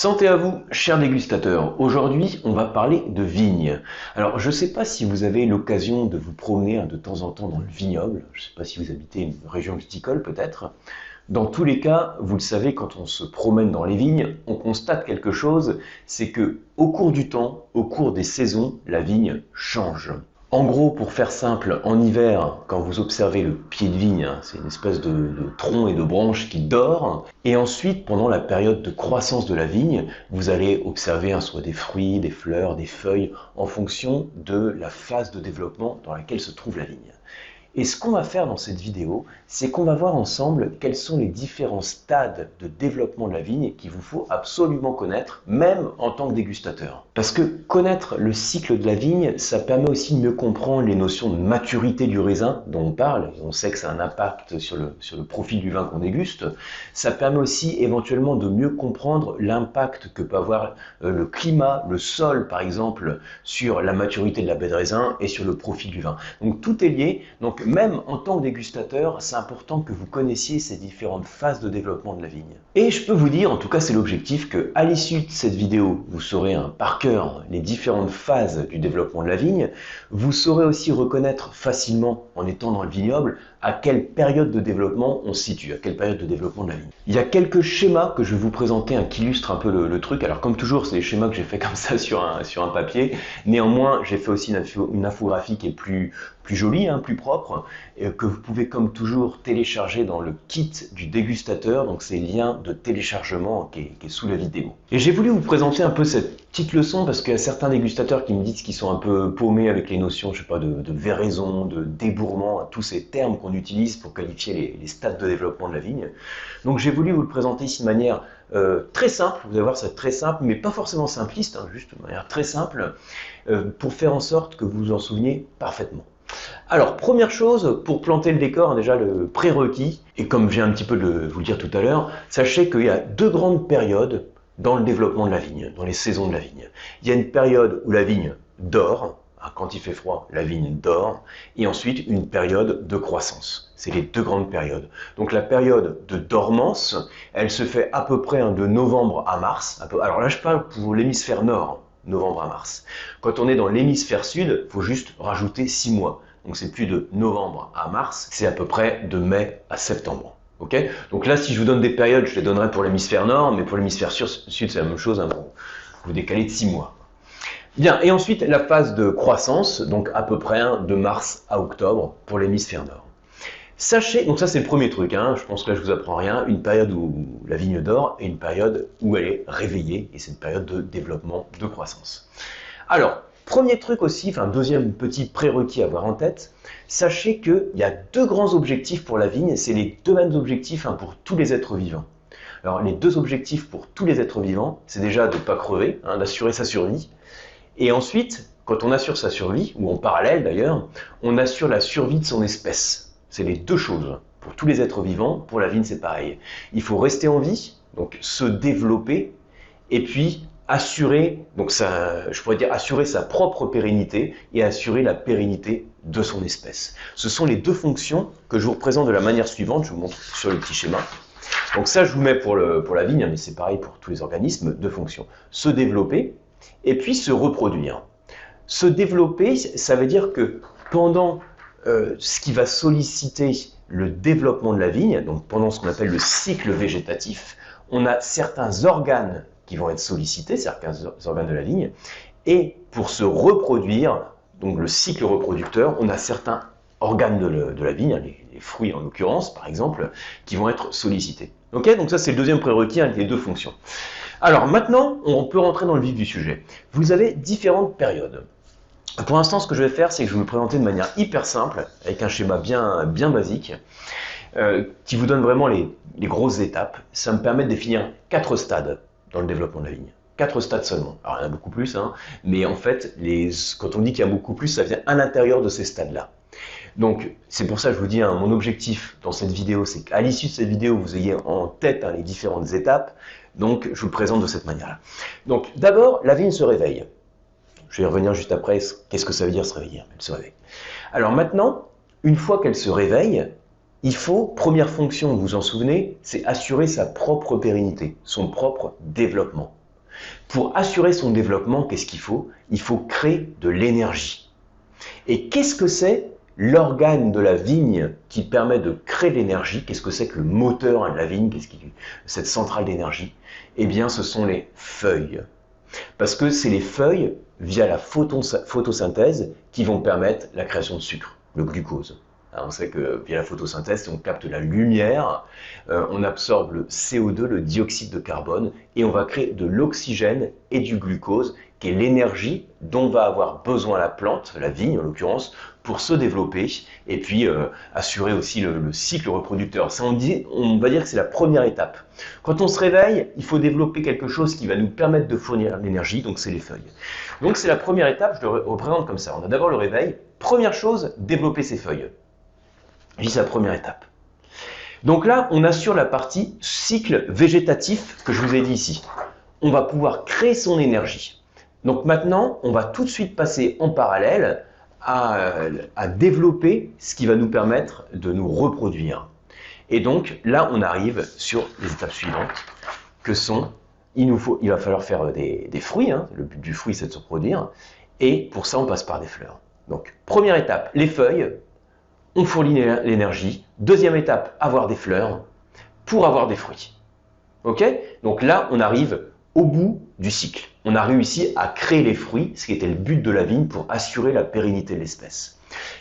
Santé à vous, chers dégustateurs. Aujourd'hui, on va parler de vignes. Alors, je ne sais pas si vous avez l'occasion de vous promener de temps en temps dans le vignoble. Je ne sais pas si vous habitez une région viticole, peut-être. Dans tous les cas, vous le savez, quand on se promène dans les vignes, on constate quelque chose, c'est que au cours du temps, au cours des saisons, la vigne change. En gros, pour faire simple, en hiver, quand vous observez le pied de vigne, c'est une espèce de tronc et de branche qui dort. Et ensuite, pendant la période de croissance de la vigne, vous allez observer soit des fruits, des fleurs, des feuilles, en fonction de la phase de développement dans laquelle se trouve la vigne. Et ce qu'on va faire dans cette vidéo, c'est qu'on va voir ensemble quels sont les différents stades de développement de la vigne qu'il vous faut absolument connaître, même en tant que dégustateur. Parce que connaître le cycle de la vigne, ça permet aussi de mieux comprendre les notions de maturité du raisin dont on parle. On sait que ça a un impact sur le profil du vin qu'on déguste. Ça permet aussi éventuellement de mieux comprendre l'impact que peut avoir le climat, le sol par exemple, sur la maturité de la baie de raisin et sur le profil du vin. Donc tout est lié. Donc même en tant que dégustateur, c'est important que vous connaissiez ces différentes phases de développement de la vigne. Et je peux vous dire, en tout cas c'est l'objectif, qu'à l'issue de cette vidéo, vous saurez par cœur les différentes phases du développement de la vigne. Vous saurez aussi reconnaître facilement, en étant dans le vignoble, à quelle période de développement on se situe, à quelle période de développement de la vigne. Il y a quelques schémas que je vais vous présenter qui illustrent un peu le truc. Alors comme toujours, c'est des schémas que j'ai fait comme ça sur un papier. Néanmoins, j'ai fait aussi une infographie qui est plus jolie, plus propre, que vous pouvez comme toujours télécharger dans le kit du dégustateur. Donc c'est le lien de téléchargement qui est sous la vidéo. Et j'ai voulu vous présenter un peu cette petite leçon parce qu'il y a certains dégustateurs qui me disent qu'ils sont un peu paumés avec les notions, je sais pas, de véraison, de débourrement, tous ces termes qu'on utilise pour qualifier les stades de développement de la vigne. Donc j'ai voulu vous le présenter ici de manière très simple, vous allez voir c'est très simple, mais pas forcément simpliste, juste de manière très simple, pour faire en sorte que vous vous en souveniez parfaitement. Alors, première chose, pour planter le décor, déjà le prérequis, et comme je viens un petit peu de vous le dire tout à l'heure, sachez qu'il y a deux grandes périodes dans le développement de la vigne, dans les saisons de la vigne. Il y a une période où la vigne dort, quand il fait froid, la vigne dort, et ensuite une période de croissance. C'est les deux grandes périodes. Donc la période de dormance, elle se fait à peu près de novembre à mars. Alors là, je parle pour l'hémisphère nord, novembre à mars. Quand on est dans l'hémisphère sud, il faut juste rajouter 6 mois. Donc c'est plus de novembre à mars, c'est à peu près de mai à septembre. Okay, donc là, si je vous donne des périodes, je les donnerai pour l'hémisphère nord, mais pour l'hémisphère sud, c'est la même chose, vous décalez de 6 mois. Bien, et ensuite la phase de croissance, donc à peu près de mars à octobre pour l'hémisphère nord. Sachez, donc ça c'est le premier truc, je pense que là je vous apprends rien, une période où la vigne dort et une période où elle est réveillée, et c'est une période de développement, de croissance. Alors, premier truc aussi, deuxième petit prérequis à avoir en tête, sachez qu'il y a deux grands objectifs pour la vigne, c'est les deux mêmes objectifs pour tous les êtres vivants. Alors les deux objectifs pour tous les êtres vivants, c'est déjà de ne pas crever, d'assurer sa survie, et ensuite, quand on assure sa survie, ou en parallèle d'ailleurs, on assure la survie de son espèce. C'est les deux choses. Pour tous les êtres vivants, pour la vigne c'est pareil. Il faut rester en vie, donc se développer, et puis assurer, je pourrais dire assurer sa propre pérennité et assurer la pérennité de son espèce. Ce sont les deux fonctions que je vous représente de la manière suivante, je vous montre sur le petit schéma. Donc ça je vous mets pour la vigne, mais c'est pareil pour tous les organismes, deux fonctions. Se développer, et puis se reproduire. Se développer, ça veut dire que pendant ce qui va solliciter le développement de la vigne, donc pendant ce qu'on appelle le cycle végétatif, on a certains organes qui vont être sollicités, certains organes de la vigne, et pour se reproduire, donc le cycle reproducteur, on a certains organes de la vigne, les fruits en l'occurrence par exemple, qui vont être sollicités. Okay, donc ça c'est le deuxième prérequis avec les deux fonctions. Alors maintenant, on peut rentrer dans le vif du sujet. Vous avez différentes périodes. Pour l'instant, ce que je vais faire, c'est que je vais vous présenter de manière hyper simple, avec un schéma bien basique, qui vous donne vraiment les grosses étapes. Ça me permet de définir 4 stades dans le développement de la vigne. 4 stades seulement. Alors il y en a beaucoup plus, mais en fait, quand on dit qu'il y a beaucoup plus, ça vient à l'intérieur de ces stades-là. Donc c'est pour ça que je vous dis, mon objectif dans cette vidéo, c'est qu'à l'issue de cette vidéo, vous ayez en tête les différentes étapes. Donc je vous le présente de cette manière-là. Donc d'abord, la vigne se réveille. Je vais y revenir juste après, qu'est-ce que ça veut dire se réveiller? Elle se réveille. Alors maintenant, une fois qu'elle se réveille, il faut, première fonction, vous vous en souvenez, c'est assurer sa propre pérennité, son propre développement. Pour assurer son développement, qu'est-ce qu'il faut? Il faut créer de l'énergie. Et qu'est-ce que c'est l'organe de la vigne qui permet de créer de l'énergie? Qu'est-ce que c'est que le moteur de la vigne? Cette centrale d'énergie? Eh bien, ce sont les feuilles. Parce que c'est les feuilles, via la photosynthèse, qui vont permettre la création de sucre, le glucose. On sait que via la photosynthèse, on capte la lumière, on absorbe le CO2, le dioxyde de carbone, et on va créer de l'oxygène et du glucose, qui est l'énergie dont va avoir besoin la plante, la vigne en l'occurrence, pour se développer, et puis assurer aussi le cycle reproducteur. Ça, on va dire que c'est la première étape. Quand on se réveille, il faut développer quelque chose qui va nous permettre de fournir l'énergie, donc c'est les feuilles. Donc c'est la première étape, je le représente comme ça. On a d'abord le réveil. Première chose, développer ses feuilles. C'est la première étape. Donc là, on assure la partie cycle végétatif que je vous ai dit ici. On va pouvoir créer son énergie. Donc maintenant, on va tout de suite passer en parallèle à développer ce qui va nous permettre de nous reproduire. Et donc là, on arrive sur les étapes suivantes, que sont, il va falloir faire des fruits, hein. Le but du fruit, c'est de se reproduire, et pour ça, on passe par des fleurs. Donc, première étape, les feuilles, on fournit l'énergie. Deuxième étape, avoir des fleurs pour avoir des fruits. Ok? Donc là, on arrive au bout du cycle. On a réussi à créer les fruits, ce qui était le but de la vigne pour assurer la pérennité de l'espèce.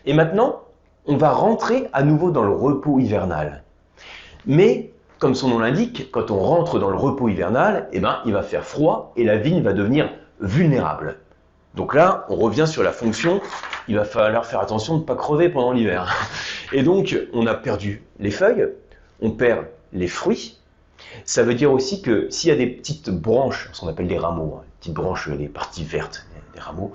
Et maintenant, on va rentrer à nouveau dans le repos hivernal. Mais, comme son nom l'indique, quand on rentre dans le repos hivernal, eh ben, il va faire froid et la vigne va devenir vulnérable. Donc là, on revient sur la fonction, il va falloir faire attention de ne pas crever pendant l'hiver. Et donc, on a perdu les feuilles, on perd les fruits. Ça veut dire aussi que s'il y a des petites branches, ce qu'on appelle des rameaux, hein, petites branches, les parties vertes des rameaux,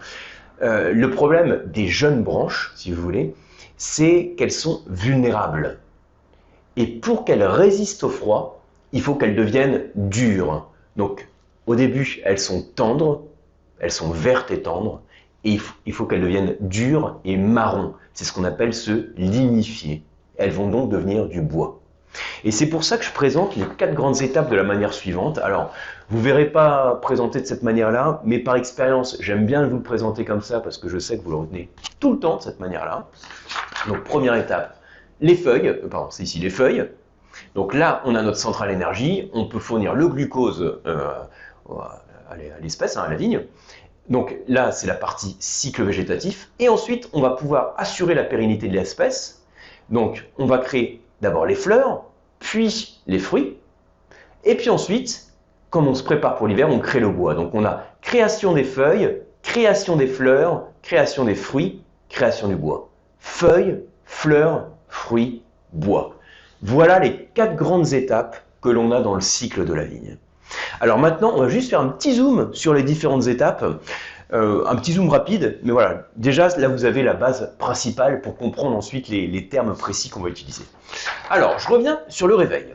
le problème des jeunes branches, si vous voulez, c'est qu'elles sont vulnérables. Et pour qu'elles résistent au froid, il faut qu'elles deviennent dures. Donc, au début, elles sont tendres, elles sont vertes et tendres, et il faut qu'elles deviennent dures et marron. C'est ce qu'on appelle se lignifier. Elles vont donc devenir du bois. Et c'est pour ça que je présente les 4 grandes étapes de la manière suivante. Alors, vous ne verrez pas présenté de cette manière-là, mais par expérience, j'aime bien vous le présenter comme ça parce que je sais que vous le retenez tout le temps de cette manière-là. Donc, première étape, les feuilles, pardon, c'est ici les feuilles. Donc là, on a notre centrale énergie, on peut fournir le glucose à l'espèce, hein, à la vigne. Donc là, c'est la partie cycle végétatif. Et ensuite, on va pouvoir assurer la pérennité de l'espèce. Donc, on va créer d'abord les fleurs, puis les fruits. Et puis ensuite, comme on se prépare pour l'hiver, on crée le bois. Donc on a création des feuilles, création des fleurs, création des fruits, création du bois. Feuilles, fleurs, fruits, bois. Voilà les 4 grandes étapes que l'on a dans le cycle de la vigne. Alors maintenant, on va juste faire un petit zoom sur les différentes étapes. Un petit zoom rapide, mais voilà, déjà là vous avez la base principale pour comprendre ensuite les termes précis qu'on va utiliser. Alors, je reviens sur le réveil.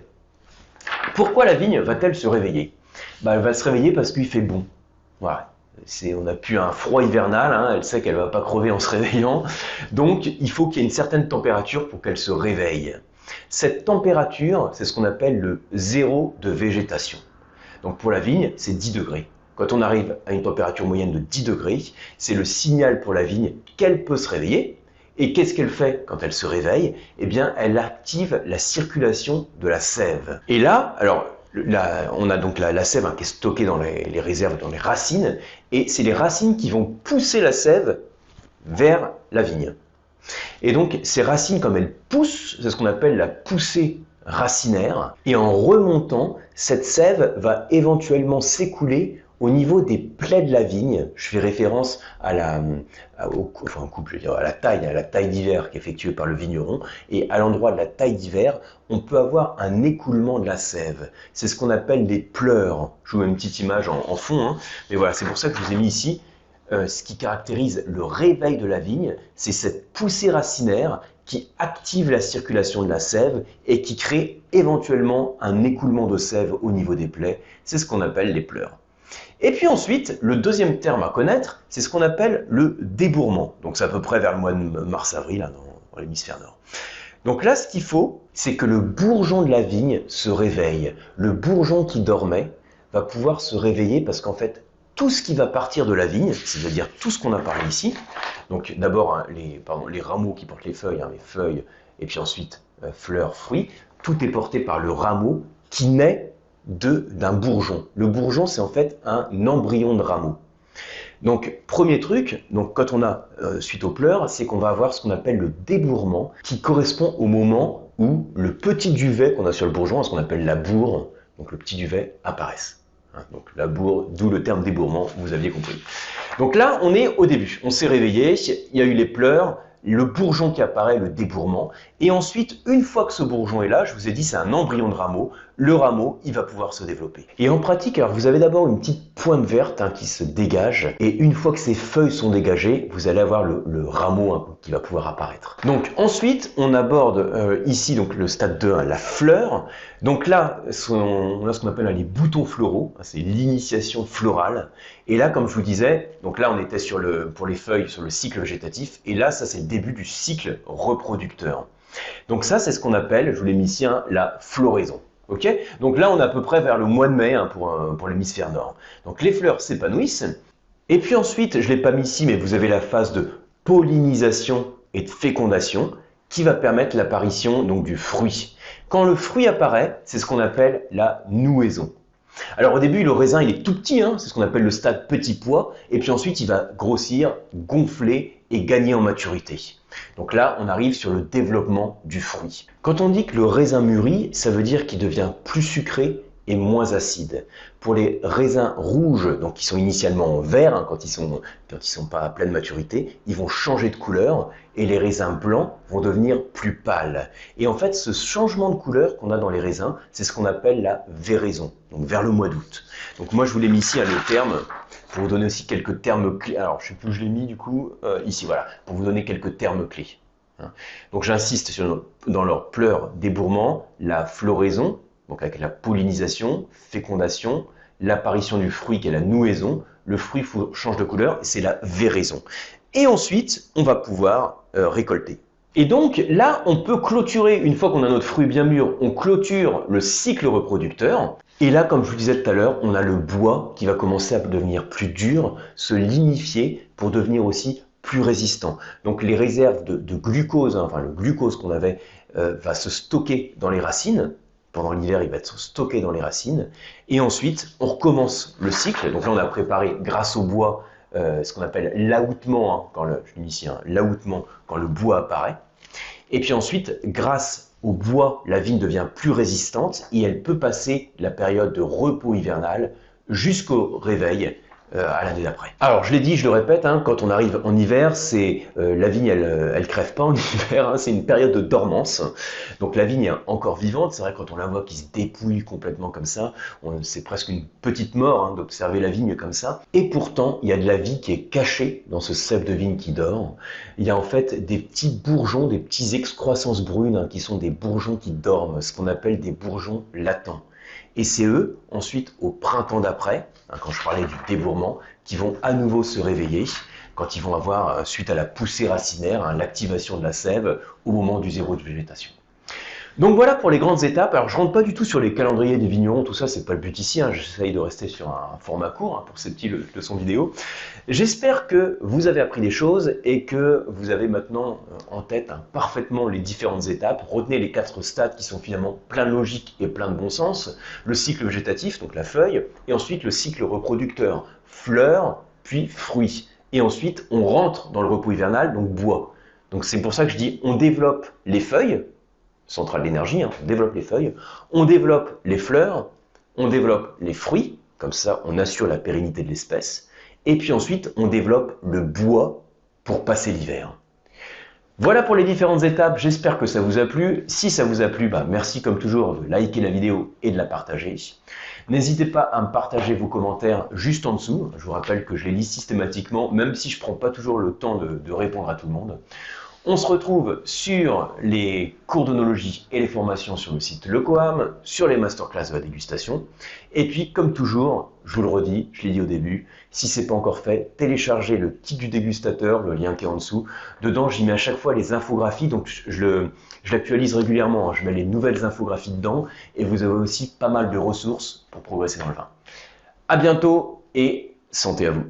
Pourquoi la vigne va-t-elle se réveiller? Elle va se réveiller parce qu'il fait bon. Voilà. On n'a plus un froid hivernal, hein, elle sait qu'elle ne va pas crever en se réveillant, donc il faut qu'il y ait une certaine température pour qu'elle se réveille. Cette température, c'est ce qu'on appelle le zéro de végétation. Donc pour la vigne, c'est 10 degrés. Quand on arrive à une température moyenne de 10 degrés, c'est le signal pour la vigne qu'elle peut se réveiller. Et qu'est-ce qu'elle fait quand elle se réveille? Eh bien, elle active la circulation de la sève. Et là, alors, on a donc la sève, hein, qui est stockée dans les réserves, dans les racines. Et c'est les racines qui vont pousser la sève vers la vigne. Et donc, ces racines, comme elles poussent, c'est ce qu'on appelle la poussée racinaire. Et en remontant, cette sève va éventuellement s'écouler au niveau des plaies de la vigne. Je fais référence à la taille d'hiver qui est effectuée par le vigneron. Et à l'endroit de la taille d'hiver, on peut avoir un écoulement de la sève. C'est ce qu'on appelle des pleurs. Je vous mets une petite image en fond, hein. Mais voilà, c'est pour ça que je vous ai mis ici. Ce qui caractérise le réveil de la vigne, c'est cette poussée racinaire qui active la circulation de la sève et qui crée éventuellement un écoulement de sève au niveau des plaies. C'est ce qu'on appelle les pleurs. Et puis ensuite, le deuxième terme à connaître, c'est ce qu'on appelle le débourrement. Donc c'est à peu près vers le mois de mars-avril, hein, dans l'hémisphère nord. Donc là, ce qu'il faut, c'est que le bourgeon de la vigne se réveille. Le bourgeon qui dormait va pouvoir se réveiller parce qu'en fait, tout ce qui va partir de la vigne, c'est-à-dire tout ce qu'on a parlé ici, donc d'abord hein, les rameaux qui portent les feuilles, et puis ensuite fleurs, fruits, tout est porté par le rameau qui naît d'un bourgeon. Le bourgeon, c'est en fait un embryon de rameau. Donc, premier truc, donc quand on a suite aux pleurs, c'est qu'on va avoir ce qu'on appelle le débourrement, qui correspond au moment où le petit duvet qu'on a sur le bourgeon, ce qu'on appelle la bourre, donc le petit duvet, apparaissent. Donc la bourre, d'où le terme débourrement, vous aviez compris. Donc là, on est au début, on s'est réveillé, il y a eu les pleurs, le bourgeon qui apparaît, le débourrement, et ensuite, une fois que ce bourgeon est là, je vous ai dit c'est un embryon de rameau, le rameau, il va pouvoir se développer. Et en pratique, alors vous avez d'abord une petite pointe verte qui se dégage, et une fois que ces feuilles sont dégagées, vous allez avoir le rameau qui va pouvoir apparaître. Donc ensuite, on aborde ici donc le stade 2, la fleur. Donc là, on a ce qu'on appelle les boutons floraux, c'est l'initiation florale. Et là, comme je vous disais, donc là on était pour les feuilles sur le cycle végétatif, et là ça c'est le début du cycle reproducteur. Donc ça c'est ce qu'on appelle, je vous l'ai mis ici, la floraison. Okay, donc là on est à peu près vers le mois de mai pour l'hémisphère nord. Donc les fleurs s'épanouissent, et puis ensuite, je ne l'ai pas mis ici, mais vous avez la phase de pollinisation et de fécondation qui va permettre l'apparition donc du fruit. Quand le fruit apparaît, c'est ce qu'on appelle la nouaison. Alors au début, le raisin il est tout petit, c'est ce qu'on appelle le stade petit pois, et puis ensuite il va grossir, gonfler et gagner en maturité. Donc là, on arrive sur le développement du fruit. Quand on dit que le raisin mûrit, ça veut dire qu'il devient plus sucré et moins acide. Pour les raisins rouges, donc qui sont initialement verts, quand ils sont pas à pleine maturité, ils vont changer de couleur, et les raisins blancs vont devenir plus pâles. Et en fait, ce changement de couleur qu'on a dans les raisins, c'est ce qu'on appelle la véraison, donc vers le mois d'août. Donc moi, je vous l'ai mis ici le terme, pour vous donner aussi quelques termes clés. Alors, je sais plus où je l'ai mis du coup, ici, voilà, pour vous donner quelques termes clés. Donc j'insiste dans leur pleurs débourrement, la floraison, donc avec la pollinisation, fécondation, l'apparition du fruit qui est la nouaison, le fruit change de couleur, c'est la véraison. Et ensuite, on va pouvoir récolter. Et donc là, on peut clôturer, une fois qu'on a notre fruit bien mûr, on clôture le cycle reproducteur. Et là, comme je vous disais tout à l'heure, on a le bois qui va commencer à devenir plus dur, se lignifier pour devenir aussi plus résistant. Donc les réserves de glucose, le glucose qu'on avait, va se stocker dans les racines. Pendant l'hiver, il va être stocké dans les racines. Et ensuite, on recommence le cycle. Donc là, on a préparé, grâce au bois, ce qu'on appelle l'aoutement, l'aoutement, quand le bois apparaît. Et puis ensuite, grâce au bois, la vigne devient plus résistante et elle peut passer la période de repos hivernal jusqu'au réveil à l'année d'après. Alors je l'ai dit, je le répète, quand on arrive en hiver, c'est la vigne, elle crève pas en hiver, c'est une période de dormance. Donc la vigne est encore vivante, c'est vrai quand on la voit qui se dépouille complètement comme ça, c'est presque une petite mort d'observer la vigne comme ça. Et pourtant, il y a de la vie qui est cachée dans ce cep de vigne qui dort. Il y a en fait des petits bourgeons, des petits excroissances brunes qui sont des bourgeons qui dorment, ce qu'on appelle des bourgeons latents. Et c'est eux, ensuite, au printemps d'après, quand je parlais du débourrement, qui vont à nouveau se réveiller quand ils vont avoir, suite à la poussée racinaire, l'activation de la sève au moment du zéro de végétation. Donc voilà pour les grandes étapes. Alors je rentre pas du tout sur les calendriers des vignerons, tout ça c'est pas le but ici, j'essaye de rester sur un format court pour ces petites leçons vidéo. J'espère que vous avez appris des choses et que vous avez maintenant en tête parfaitement les différentes étapes. Retenez les 4 stades qui sont finalement plein de logique et plein de bon sens. Le cycle végétatif, donc la feuille, et ensuite le cycle reproducteur, fleurs, puis fruits. Et ensuite on rentre dans le repos hivernal, donc bois. Donc c'est pour ça que je dis on développe les feuilles, centrale d'énergie, on développe les feuilles, on développe les fleurs, on développe les fruits, comme ça on assure la pérennité de l'espèce, et puis ensuite on développe le bois pour passer l'hiver. Voilà pour les différentes étapes, j'espère que ça vous a plu. Si ça vous a plu, merci comme toujours de liker la vidéo et de la partager. N'hésitez pas à me partager vos commentaires juste en dessous, je vous rappelle que je les lis systématiquement, même si je ne prends pas toujours le temps de répondre à tout le monde. On se retrouve sur les cours d'onologie et les formations sur le site Le Coam, sur les masterclass de la dégustation. Et puis, comme toujours, je vous le redis, je l'ai dit au début, si ce n'est pas encore fait, téléchargez le kit du dégustateur, le lien qui est en dessous. Dedans, j'y mets à chaque fois les infographies, donc je l'actualise régulièrement, je mets les nouvelles infographies dedans, et vous avez aussi pas mal de ressources pour progresser dans le vin. À bientôt et santé à vous!